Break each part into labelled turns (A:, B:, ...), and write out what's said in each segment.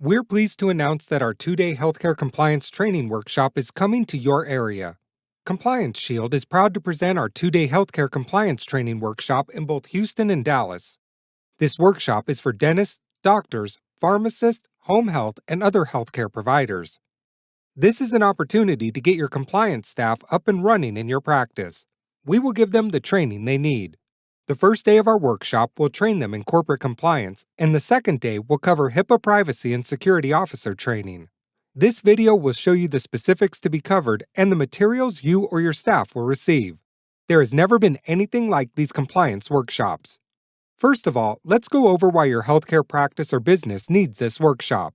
A: We're pleased to announce that our 2-day healthcare compliance training workshop is coming to your area. Compliance Shield is proud to present our 2-day healthcare compliance training workshop in both Houston and Dallas. This workshop is for dentists, doctors, pharmacists, home health, and other healthcare providers. This is an opportunity to get your compliance staff up and running in your practice. We will give them the training they need. The first day of our workshop will train them in corporate compliance, and the second day will cover HIPAA privacy and security officer training. This video will show you the specifics to be covered and the materials you or your staff will receive. There has never been anything like these compliance workshops. First of all, let's go over why your healthcare practice or business needs this workshop.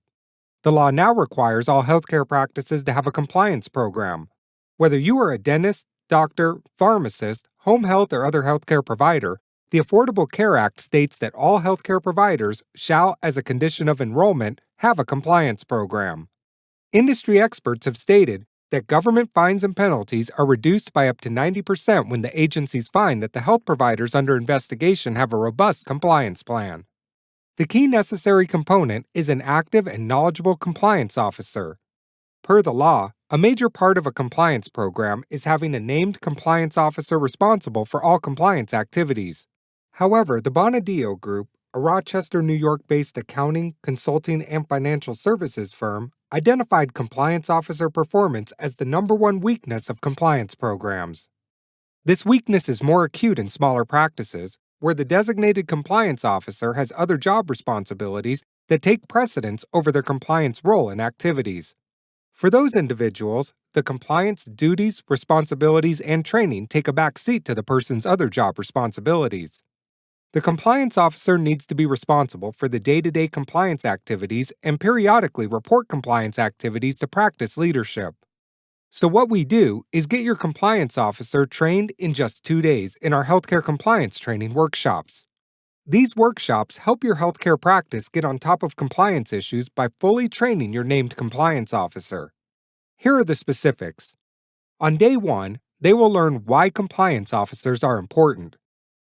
A: The law now requires all healthcare practices to have a compliance program. Whether you are a dentist, doctor, pharmacist, home health, or other healthcare provider, the Affordable Care Act states that all healthcare providers shall, as a condition of enrollment, have a compliance program. Industry experts have stated that government fines and penalties are reduced by up to 90% when the agencies find that the health providers under investigation have a robust compliance plan. The key necessary component is an active and knowledgeable compliance officer. Per the law, a major part of a compliance program is having a named compliance officer responsible for all compliance activities. However, the Bonadillo Group, a Rochester, New York-based accounting, consulting, and financial services firm, identified compliance officer performance as the #1 weakness of compliance programs. This weakness is more acute in smaller practices, where the designated compliance officer has other job responsibilities that take precedence over their compliance role and activities. For those individuals, the compliance duties, responsibilities, and training take a back seat to the person's other job responsibilities. The compliance officer needs to be responsible for the day-to-day compliance activities and periodically report compliance activities to practice leadership. So what we do is get your compliance officer trained in just 2 days in our healthcare compliance training workshops. These workshops help your healthcare practice get on top of compliance issues by fully training your named compliance officer. Here are the specifics. On day 1, they will learn why compliance officers are important,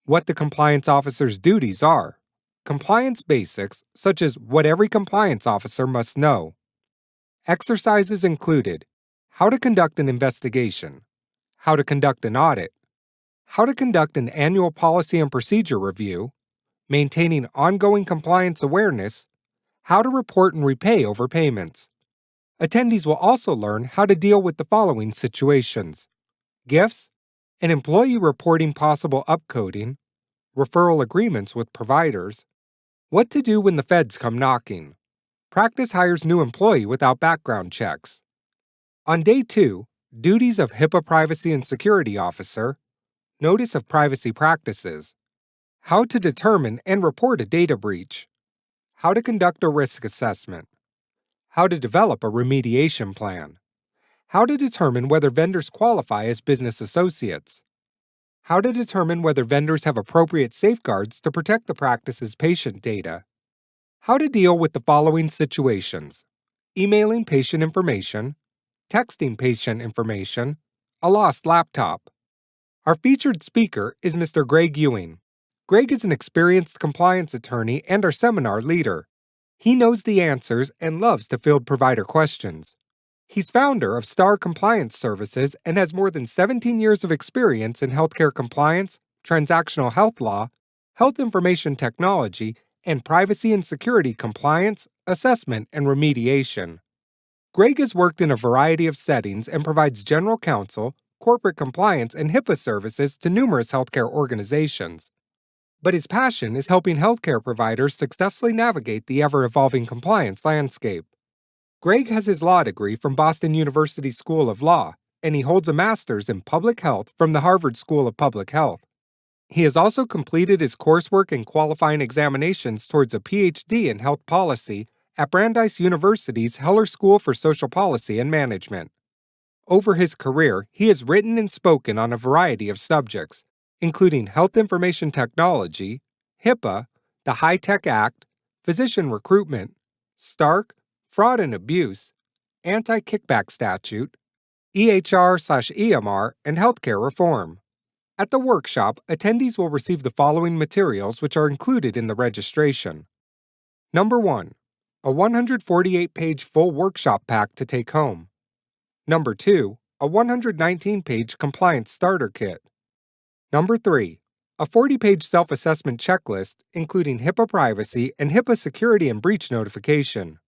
A: what the compliance officer's duties are, compliance basics such as what every compliance officer must know. Exercises included how to conduct an investigation, how to conduct an audit, how to conduct an annual policy and procedure review, maintaining ongoing compliance awareness, how to report and repay overpayments. Attendees will also learn how to deal with the following situations: gifts, an employee reporting possible upcoding, referral agreements with providers, what to do when the feds come knocking, practice hires new employee without background checks. On day 2, duties of HIPAA privacy and security officer, notice of privacy practices, how to determine and report a data breach, how to conduct a risk assessment, how to develop a remediation plan, how to determine whether vendors qualify as business associates, how to determine whether vendors have appropriate safeguards to protect the practice's patient data, how to deal with the following situations: emailing patient information, texting patient information, a lost laptop. Our featured speaker is Mr. Greg Ewing. Greg is an experienced compliance attorney and our seminar leader. He knows the answers and loves to field provider questions. He's founder of Star Compliance Services and has more than 17 years of experience in healthcare compliance, transactional health law, health information technology, and privacy and security compliance, assessment, and remediation. Greg has worked in a variety of settings and provides general counsel, corporate compliance, and HIPAA services to numerous healthcare organizations. But his passion is helping healthcare providers successfully navigate the ever-evolving compliance landscape. Greg has his law degree from Boston University School of Law, and he holds a master's in public health from the Harvard School of Public Health. He has also completed his coursework and qualifying examinations towards a PhD in health policy at Brandeis University's Heller School for Social Policy and Management. Over his career, he has written and spoken on a variety of subjects, including health information technology, HIPAA, the HITECH Act, physician recruitment, Stark, fraud and abuse, anti-kickback statute, EHR/EMR, and healthcare reform. At the workshop, attendees will receive the following materials which are included in the registration. Number 1. a 148-page full workshop pack to take home. Number 2, a 119-page compliance starter kit. Number 3, a 40-page self-assessment checklist, including HIPAA privacy and HIPAA security and breach notification.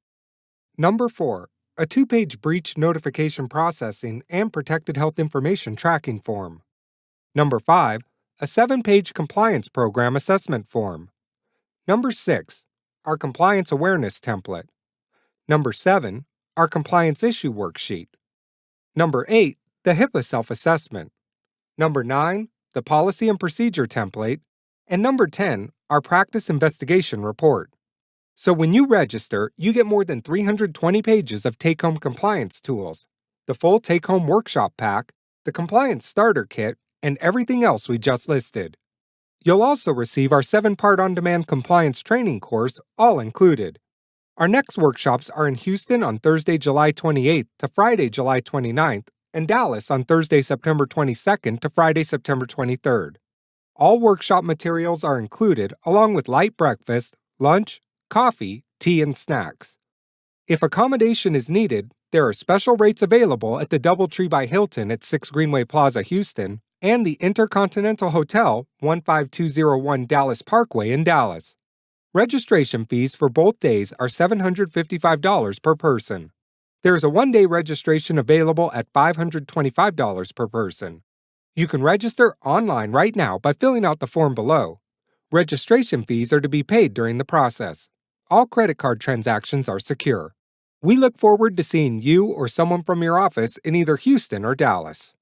A: Number 4, a 2-page breach notification processing and protected health information tracking form. Number 5, a 7-page compliance program assessment form. Number 6, our compliance awareness template. Number 7, our compliance issue worksheet. Number 8, the HIPAA self-assessment. Number 9, the policy and procedure template. And number 10, our practice investigation report. So when you register, you get more than 320 pages of take-home compliance tools, the full take-home workshop pack, the compliance starter kit, and everything else we just listed. You'll also receive our 7-part on-demand compliance training course, all included. Our next workshops are in Houston on Thursday, July 28th to Friday, July 29th, and Dallas on Thursday, September 22nd to Friday, September 23rd. All workshop materials are included, along with light breakfast, lunch, coffee, tea, and snacks. If accommodation is needed, there are special rates available at the DoubleTree by Hilton at 6 Greenway Plaza, Houston, and the Intercontinental Hotel, 15201 Dallas Parkway in Dallas. Registration fees for both days are $755 per person. There is a 1-day registration available at $525 per person. You can register online right now by filling out the form below. Registration fees are to be paid during the process. All credit card transactions are secure. We look forward to seeing you or someone from your office in either Houston or Dallas.